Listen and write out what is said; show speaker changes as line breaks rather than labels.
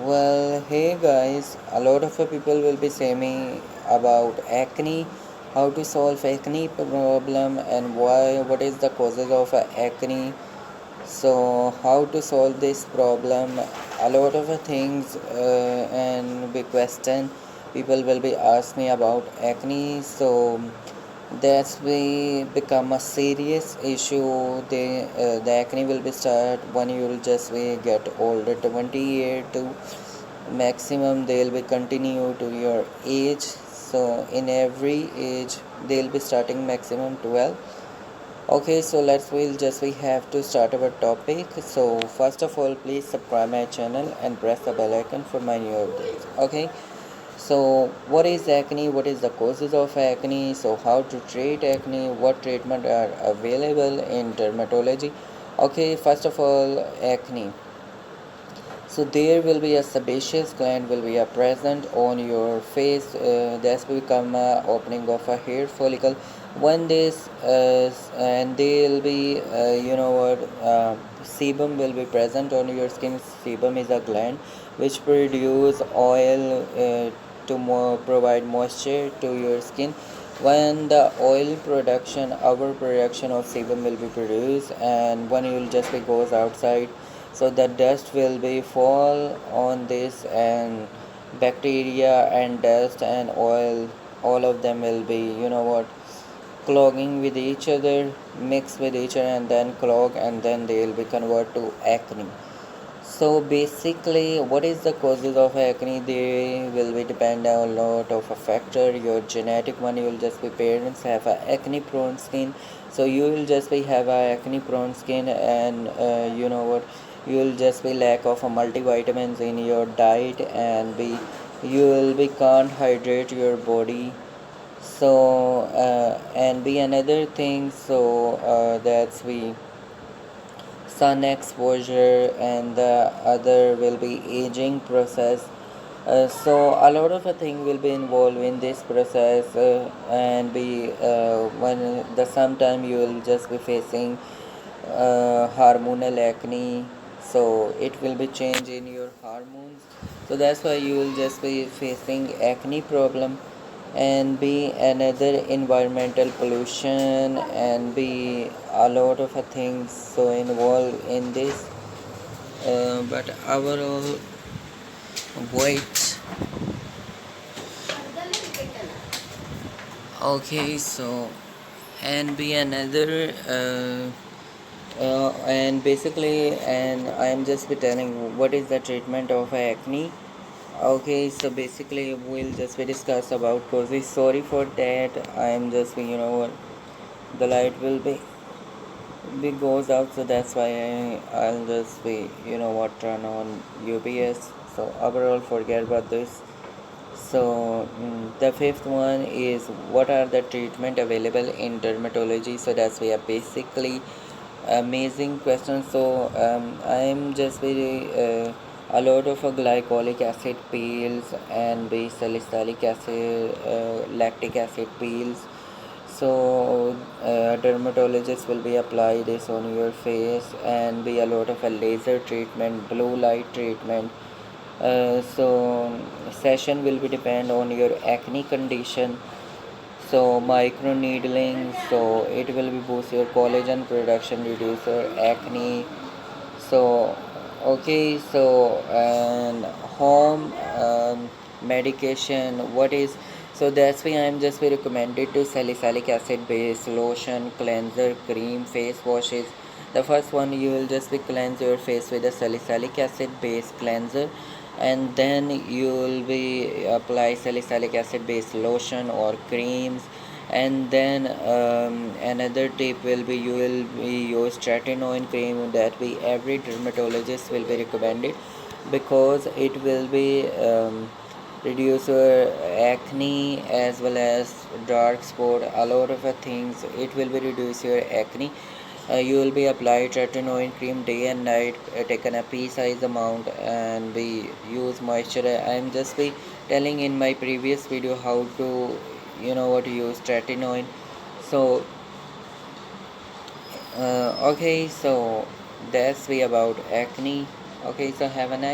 Well, hey guys, a lot of people will be saying me about acne, how to solve acne problem and why, what is the causes of acne. So, how to solve this problem? A lot of things and big question people will be ask me about acne. So that's we become a serious issue. The acne will be start when you will just we get older, 20 year to maximum they'll be continue to your age. So in every age they'll be starting maximum 12. Okay, so we'll just we have to start our topic. So first of all, please subscribe my channel and press the bell icon for my new updates. Okay, so what is acne, what is the causes of acne, so how to treat acne, what treatment are available in dermatology. Okay, first of all, acne. So there will be a sebaceous gland will be present on your face. That's become a opening of a hair follicle. When this and there will be sebum will be present on your skin. Sebum is a gland which produce oil to provide moisture to your skin. When the oil production, our production of sebum will be produced, and when you will just be goes outside, so the dust will be fall on this, and bacteria and dust and oil, all of them will be clogging with each other, mix with each other and then clog, and then they will be convert to acne. So basically, what is the causes of acne? They will be depend on a lot of a factor. Your genetic one, you will just be parents have a acne prone skin, so you will just be have a acne prone skin, and you will just be lack of a multivitamins in your diet, and be you will be can't hydrate your body. So and be another thing. So that's we sun exposure, and the other will be aging process. So a lot of a thing will be involved in this process, and be when the sometime you will just be facing hormonal acne. So it will be change in your hormones, so that's why you will just be facing acne problem. And be another environmental pollution, and be a lot of things so involved in this, but overall wait. Okay, so and be another and basically, and I'm just be telling what is the treatment of acne. Okay, so basically we'll just be discuss about causes. Sorry for that, I'm just the light will be goes out, so that's why I'll just be turn on UPS. So overall forget about this. So the fifth one is what are the treatment available in dermatology. So that's we are basically amazing question. So I'm just very a lot of glycolic acid pills, and be salicylic acid, lactic acid pills. So dermatologist will be apply this on your face, and be a lot of a laser treatment, blue light treatment. So session will be depend on your acne condition. So micro needling, so it will be boost your collagen production, reduce your acne. So okay, so and home medication, what is, so that's why I'm just very recommended to salicylic acid based lotion, cleanser, cream, face washes. The first one, you will just be cleanse your face with a salicylic acid based cleanser, and then you will be apply salicylic acid based lotion or creams. And then another tip will be you will be use tretinoin cream, that be every dermatologist will be recommended, because it will be reduce your acne as well as dark spot, a lot of things. It will be reduce your acne. You will be apply tretinoin cream day and night, taken a pea size amount, and be use moisture. I am just be telling in my previous video how to use tretinoin. So okay, so that's be about acne. Okay, so have a nice